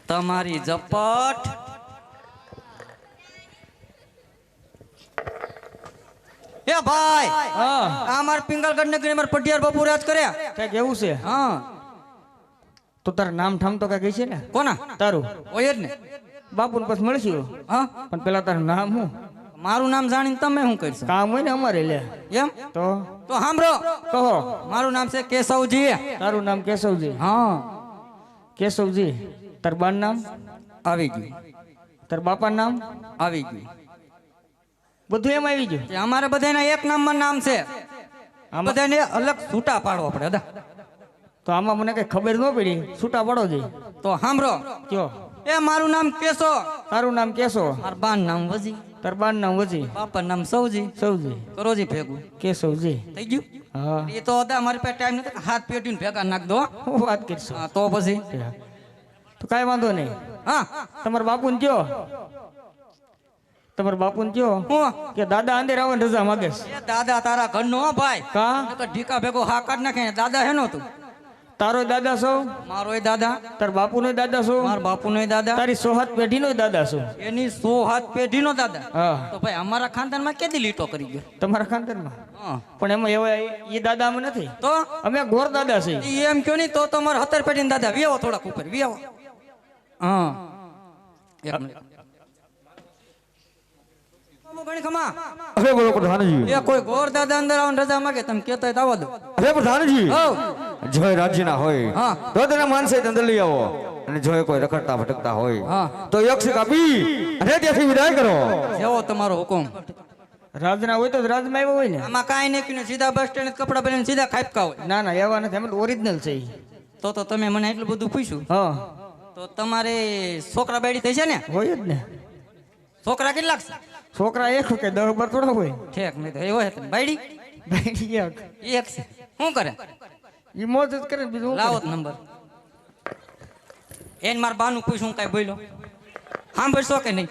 તમારી ઝપટ. એ ભાઈ, હા આ અમાર પિંગલગઢ નગરી માર પટિયાર બાપુ રાજ કર્યા. કઈક એવું છે. હા તો તારું નામ ઠામ તો કઈ છે ને? કોના? તારું ઓય જ ને. બાપુ ને પછી મળશું. હા પણ પેલા તારું નામ શું? મારું નામ જાણીને તમે શું કરશો? કામ હોય ને અમારે લે. એમ તો તો સાંભળો, કહો. મારું નામ છે કેશવજી. તારું નામ કેશવજી. હા કેશવજી. તાર બાનું નામ? આવી ગયું, તાર બાપાનું નામ? આવી ગયું. બધું એમ આવી ગયું. તે અમારે બધાના એક નામમાં નામ છે. આમાં બધાને અલગ છૂટા પાડવો પડે હદા. તો આમાં મને કઈ ખબર ન પડી. છૂટા પડો જઈ. તો સાંભળો, કયો. એ મારું નામ કેશો, તારું નામ કેશો. મારા બાનું નામ વજી, તાર બાનું નામ વજી. બાપાનું નામ સૌજી. સૌજી. કરોજી ભેગું કેશવજી. થઈ ગયું. હા એ તો હતા મારી પાસે ટાઈમ નથી, હાથ પેટીને ભેગા નાખ દો. હું વાત કરશો. હા, તો પછી તો કાંઈ વાંધો નહીં. હા તમારા બાપુને કયો. તમારા બાપુને કયો હું કે દાદા અંદર આવવાની રજા માગે છે. એ દાદા તારા ઘરનો હો ભાઈ. કા નકર ઢીકા ભેગો હા કાઢ નાખે. દાદા હેનો તું? તારો દાદા છો, મારોય દાદા, તાર બાપુનો દાદા છો, મારા બાપુનોય દાદા, તારી સોહાત પેઢીનો દાદા છો. એની 100 હાથ પેઢીનો દાદા. હા તો ભાઈ અમારા ખાનદાનમાં કેદી લીટો કરી ગયો? તમારા ખાનદાનમાં. હા પણ એમાં એવા એ દાદા અમે નથી. તો અમે ગોર દાદા છે. ઈ એમ કયો નહીં તો મારા 70 પેઢીના દાદા. વિયાવો થોડાક ઉપર વિયાવો. હા એક મિનિટ. ગણી ખમા. અરે બોલો પ્રધાનજી. એ કોઈ ગોર દાદા અંદર આવવાની રજા માંગે તમે કહેતા હોય તો આવવા દો. અરે પ્રધાનજી, હઉ. જો એ રાજ્યના હોય હા. તો તેને માનસે અંદર લઈ આવો. અને જો એ કોઈ રખડતા ભટકતા હોય હા. તો યક્ષ કાપી અને ત્યાંથી વિદાય કરો. જેવો તમારો હુકમ. રાજના હોય તો રાજમાં આવ્યો હોય ને. આમાં કાંઈ નહીં કીધું, સીધા બસ સ્ટેન્ડ કપડા પહેરીને સીધા ખાપકા હોય. ના ના એવા નથી. અમે ઓરિજિનલ છે ઈ. તો તમે મને એટલું બધું પૂછ્યું. હા તો તમારે છોકરા બેડી થઈ છે ને? હોય જ ને. છોકરા કેટલાક છે? છોકરા એક કે 10-12 થોડા હોય. ઠેક નહીં તો એવો છે બાયડી ભાઈ એક એક છે. શું કરે? ઈ મોજ જ કરે ને બીજું શું લાવો કરે? નંબર. એને મારા બાનું પૂછ્યું, હું કાંઈ બોલ્યો? સાંભળશો કે નહીં?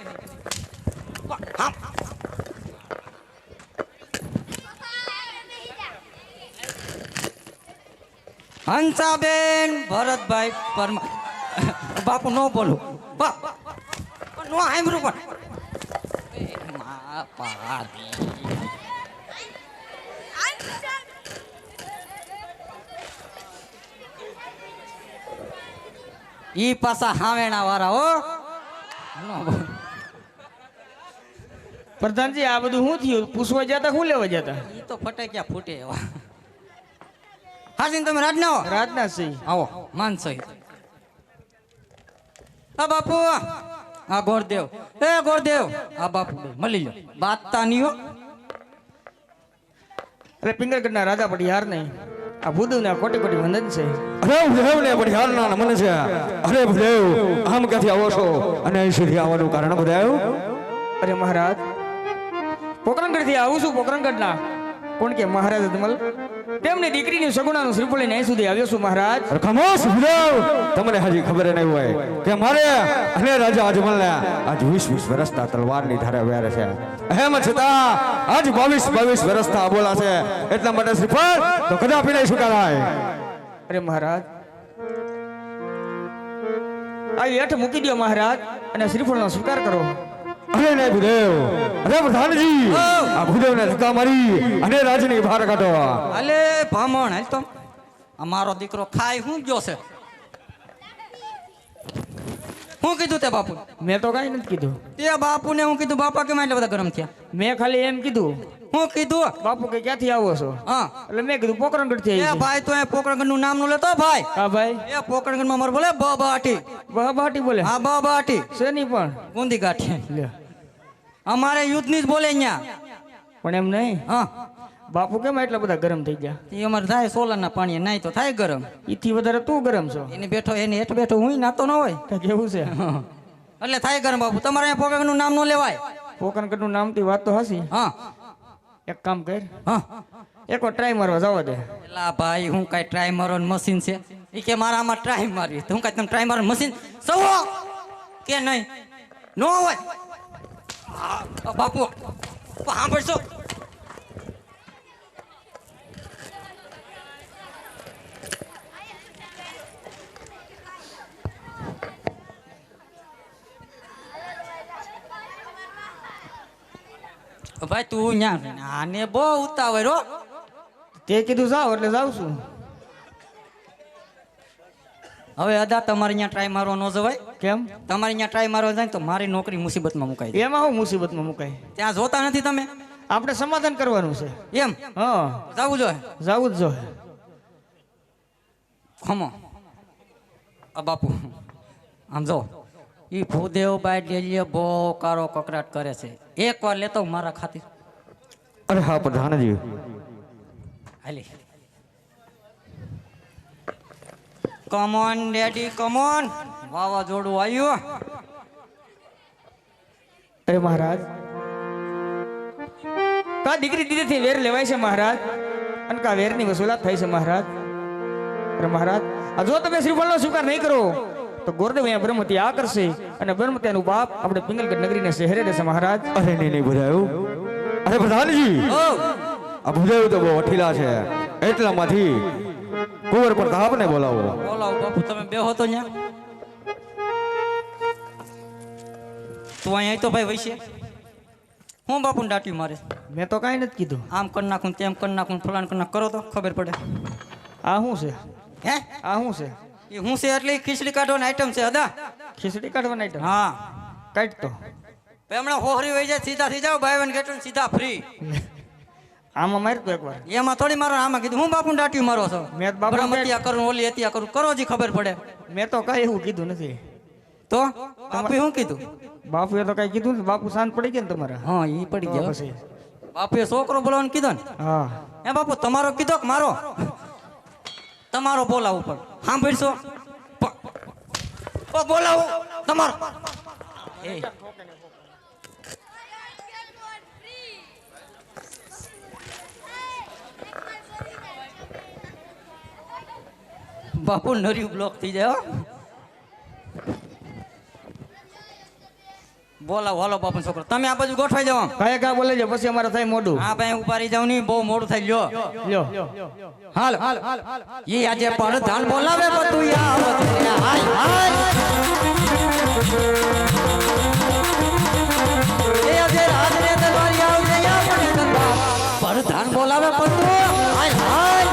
હંસાબેન ભરતભાઈ પરમાર. બાપુ નો બોલો. નો સાંભળ્યું પણ. મા પાડી. ઈ પાછા હાવેણા વાળા હો. પ્રધાનજી આ બધું શું થયું? પૂછવા જતા શું લેવા જતા? ઈ તો ફટાક્યા ફૂટે એવા. હાસીન તમે રાજના હો. રાજના સિંહ. આવો માન સહિત. આ બાપુ આ ગોરદેવ. એ ગોરદેવ આ બાપુ બે મળી લો. બાતતા નહીં હો. અરે પિંગલગઢના રાજા પટિયાર નહીં. આ ભૂદેવના કોટી કોટી વંદન છે. અરે ભદેવ ને બઢિયારના નમન છે. અરે ભદેવ, આમ ક્યાંથી આવો છો અને અહીં સુધી આવવાનું કારણ ભદેવ? અરે મહારાજ, પોકરણગઢથી આવું છું. પોકરણગઢના કોણ કે મહારાજ અજમલ તેમની દીકરીની સગુણાનું શ્રીફળ લઈને અહીં સુધી આવ્યો છું મહારાજ. અરે ખમોશ ભદેવ, તમને હજી ખબર નહીં હોય કે મારે અને રાજા અજમલને આજ 20 વર્ષના તલવારની ધારે વેરે છે. એમ છતાં આજ 22 વર્ષના બોલા છે. એટલા માટે શ્રીફળ તો કદાપી નહીં સ્વીકારાય. અરે મહારાજ, આ હેઠ મૂકી દો મહારાજ અને શ્રીફળનો સ્વીકાર કરો. અરે નહીં ભૂદેવ, અરે પ્રધાનજી, આ ભૂદેવને ધક્કા મારી અને રાજની બહાર કાઢો. હાલે ભામણ હાલ તો. અમારો દીકરો ખાય શું ગયો છે શું કીધું તે બાપુ મેં તો કાંઈ નથી કીધું. તે બાપુને હું કીધું બાપા કેમ એટલા બધા ગરમ થયા મેં ખાલી એમ કીધું હું કીધું બાપુ કે ક્યાંથી આવો છો હા એટલે મેં કીધું પોકરણગઢથી એ આવી ભાઈ તો એ પોકરણગઢ નું નામ નું લેતો ભાઈ હા ભાઈ એ પોકરણગઢ માં મારે બોલે બબાટી બહાટી બોલે હા બબાટી શેની પણ ગુંદી ગાંઠી લે અમારે યુદ્ધ ની જ બોલે અહીંયા પણ એમ નહીં હા બાપુ કેમ એટલા બધા ગરમ થઈ ગયા એ અમારે થાય સોલારના પાણી નાય તો થાય ગરમ ઈથી વધારે તું ગરમ છો એની બેઠો એની હેઠ બેઠો હું નાતો ન હોય કાંઈ કેવું છે એટલે થાય ગરમ બાપુ તમારે અહીંયા પોકરણગઢ નું નામ ન લેવાય પોકરણગઢનું નામથી વાત તો હસી હા એક કામ કર હા એકવાર ટ્રાય મારવા જવા દે એલા ભાઈ હું કઈ ટ્રાય મારવાનું મશીન છે એ કે મારા આમાં ટ્રાય મારી હું કઈ તમે ટ્રાય મારવાનું મશીન સવો કે નહીં નો હોય બાપુ સાંભળશો ભાઈ તું ન્યા આને બહુ ઉતાવળ હો તે કીધું જાવ એટલે જાઉં છું હવે અદા તમારે અહીંયા ટ્રાય મારવા ન જવાય કેમ તમારે અહીંયા ટ્રાય મારવા જાય તો મારી નોકરી મુસીબતમાં મુકાઈ જાય એમાં હું મુસીબતમાં મુકાય ત્યાં જોતા નથી તમે આપણે સમાધાન કરવાનું છે એમ હા જવું જોઈએ જાવું જ જોઈએ ખમો આ બાપુ આમ જો ઈ ભૂદેવ બાઈ ડેલીએ બહુ કારો કકરાટ કરે છે એક વાર લેતો હું મારા ખાतिर અરે હા પ્રધાનજી હાલી કમોન ડેડી કમોન વાવાઝોડું આવ્યું અરે મહારાજ કા દીકરી દીદીથી વેર લેવાય છે મહારાજ અને કા વેરની વસૂલાત થાય છે મહારાજ અરે મહારાજ આ જો તમે શ્રીફળનો સ્વીકાર નહીં કરો તો ગોરદેવ અહીંયા બ્રહ્મતી આ કરશે અને બ્રહ્મત્યાનું બાપ આપણે પિંગલગઢ નગરીને શહેરે દેશે મહારાજ અરે નહીં ભજાયું અરે પ્રધાનજી ઓ આ ભજાયું તો બહુ અઠીલા છે એટલામાંથી કુંવર પ્રતાપને બોલાવો બોલાવો બાપુ તમે બેહો તો ન્યા તું અહીંયા તો ભાઈ વૈશે હું બાપુને દાટ્યું મારે મેં તો કાંઈ નથી કીધું આમ કરી નાખું તેમ કરી નાખું ફલાણ કરી નાખ કરો તો ખબર પડે આ શું છે હે આ શું છે એ હું છે એટલે ખીચડી કાઢવાની આઈટમ છે અદા ખીચડી કાઢવાના આઈટમ હા કાઢ તો ભાઈ હમણાં હોહરી વહી જાય સીધા થઈ જાવ બાય વન ગેટ વન સીધા ફ્રી આમાં માર તો એકવાર એમાં થોડી મારો આમાં કીધું હું બાપુને દાટ્યું મારો છો મેં તો બાપુને બ્રહ્મત્યા કરું ઓલી હત્યા કરું કરો જી ખબર પડે મેં તો કાંઈ એવું કીધું નથી તો બાપુએ શું કીધું બાપુએ તો કાંઈ કીધું નથી બાપુ શાંત પડી ગયા ને તમારા હા ઈ પડી તો ગયો પછી બાપુએ છોકરો બોલાવવાનું કીધો ને હા હે બાપુ તમારો કીધો કે મારો તમારો બોલાવો પણ સાંભળશો બોલાવો તમારો એ બાપુ નર્યું બ્લોક થઈ જાય હો. બોલાવો હાલો બાપુ છોકરો તમે આ બાજુ ગોઠવાઈ જાઓ કાંઈ કાં બોલે છે પછી અમારે થાય મોઢું હા ભાઈ ઉભા રહી જાવ નહીં બહુ મોડું થાય લ્યો લ્યો હાલ ઈ આજે પણ ધાન બોલાવે બધું આવત રે હાય હાય એ આજે રાજ રે દરબારી આવજે આપણે દરબાર પણ ધાન બોલાવે બધું હાય હાય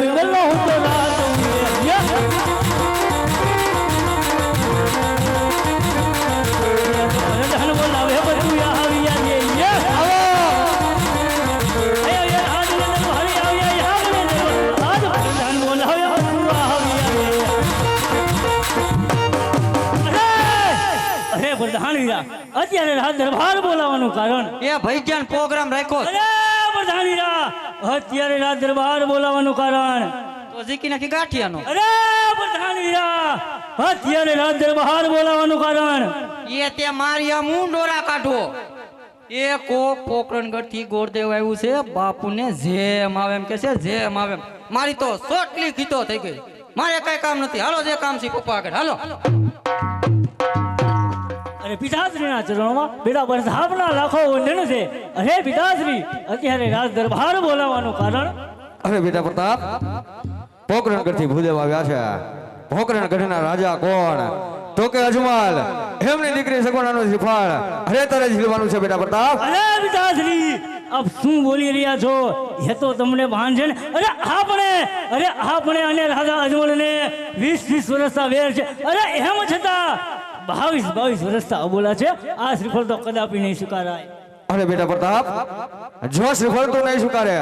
ભાઈ વેલો હું તો રાત ધન બોલાવે બધું આવ્યા રે અત્યારે રાત દરબાર બોલાવાનું કારણ એ ભાઈ જ્ઞાન પ્રોગ્રામ રાખ્યો અરે પ્રધાનીરા અત્યારે રાત દરબાર બોલાવાનું કારણ તો જીકી નાખી ગાંઠિયાનો અરે પ્રધાનીરા અત્યારે રાત દરબાર બોલાવાનું કારણ એ તે મારી મુંડોરા કાઢો એ કોક પોકરણગઢ થી ગોરદેવ આવ્યું છે બાપુને જેમ આવે એમ કે છે જેમ આવે એમ. મારી તો સોટલી કીધો થઈ ગઈ મારે કઈ કામ નથી હાલો જે કામ છે પપ્પા આગળ હાલો અરે પિતાશ્રીના ચરણોમાં બેટા બરસાબના લાખો વંદન છે અરે પિતાશ્રી અત્યારે રાજ દરબાર બોલાવવાનું કારણ અરે બેટા પ્રતાપ પોકરણગઢથી ભૂદેવ આવ્યા છે પોકરણગઢના રાજા કોણ તો કે અજમલ એમની દીકરી સગવડાનો શ્રીફળ અરે તારે ઝીલવાનું છે બેટા પ્રતાપ અરે પિતાશ્રી આપ શું બોલી રહ્યા છો એ તો તમને ભાન છે ને અરે આપણે અને રાજા અજમલને 20 વર્ષના વેર છે અરે એમ છતાં 22 વર્ષના અબોલા છે આ શ્રીફળ તો કદાપી નહીં સ્વીકારાય અરે બેટા પ્રતાપ જો શ્રીફળ તો નહીં સ્વીકારે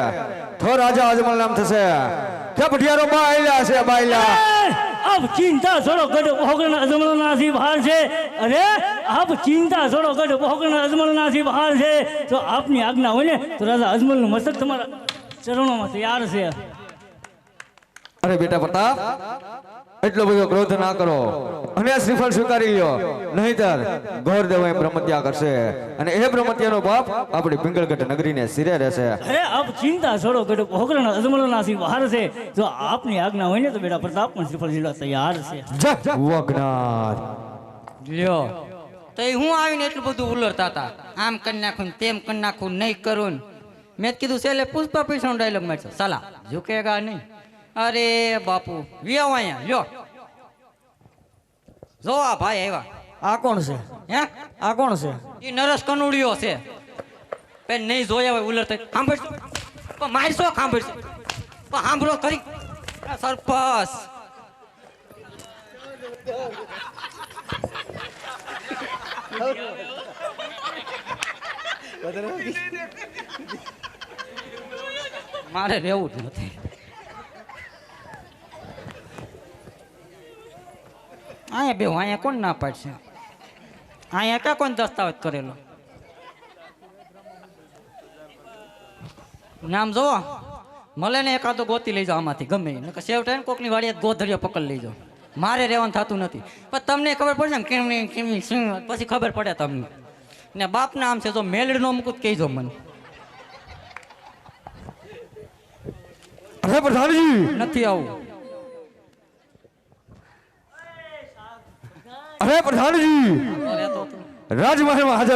તો રાજા અજમલ નામ થશે કે ભટિયારો બાયલા છે બાયલા આપ ચિંતા છોડો ગઢ ભોગણ અજમલનાથી બહાર છે અરે આપ ચિંતા છોડો ગઢ ભોગણ અજમલનાથી બહાર છે તો આપની આજ્ઞા હોય ને તો રાજા અજમલનું મસ્તક તમારા ચરણોમાં તૈયાર છે અરે બેટા પ્રતાપ એટલો બધો ક્રોધ ના કરો અને આ શ્રીફળ સ્વીકારી લ્યો નહીતર ગોરદેવ એમ બ્રહ્મત્યા કરશે અને એ બ્રહ્મત્યાનો બાપ આપણી પિંગળગઢ નગરીને સિરે રહેશે અરે આપ ચિંતા છોડો ગઢ ભોગણ અજમલનાથી બહાર છે જો આપની આજ્ઞા હોય ને તો બેટા પ્રતાપ પણ શ્રીફળ જીલવા તૈયાર છે જય વગનાથ લ્યો તો એ હું આવીને એટલું બધું ઉલરતા હતા આમ કરી નાખું ને તેમ કરી નાખું નહીં કરું ને. મેં જ કીધું છે પુષ્પા પૈસાનો ડાયલોગ મારશો સાલા ઝુકેગા નહીં. અરે બાપુ વ્યાવ અહીંયા લ્યો જો આ ભાઈ આવ્યા આ કોણ છે હે આ કોણ છે એ નરસ કનુડિયો છે પેન નહીં જોયા હોય ઉલર થઈ સાંભળશો પણ મારશો સાંભળશો પણ સાંભળો ખરી સરપસ મારે રહેવું જ નથી અહીંયા બે અહીંયા કોણ ના પાડશે અહીંયા ક્યાં કોણ દસ્તાવેજ કરેલો નામ જોવો મળે ને એકાદો ગોતી લઈ જાઓ આમાંથી ગમે ને સેવટા ને કોકની વાડીએ ગોધડીઓ પકડ લઈ જાઓ મારે રહેવાનું થતું નથી પણ તમને ખબર પડે ને કેમ શું પછી ખબર પડે તમને ને બાપના આમ છે જો મેલડ નો મૂકું કહેજો મને અરે પ્રધાનજી નથી આવું અરે પ્રધાનજી રહેતો હતો. રાજમહેલમાં હાજર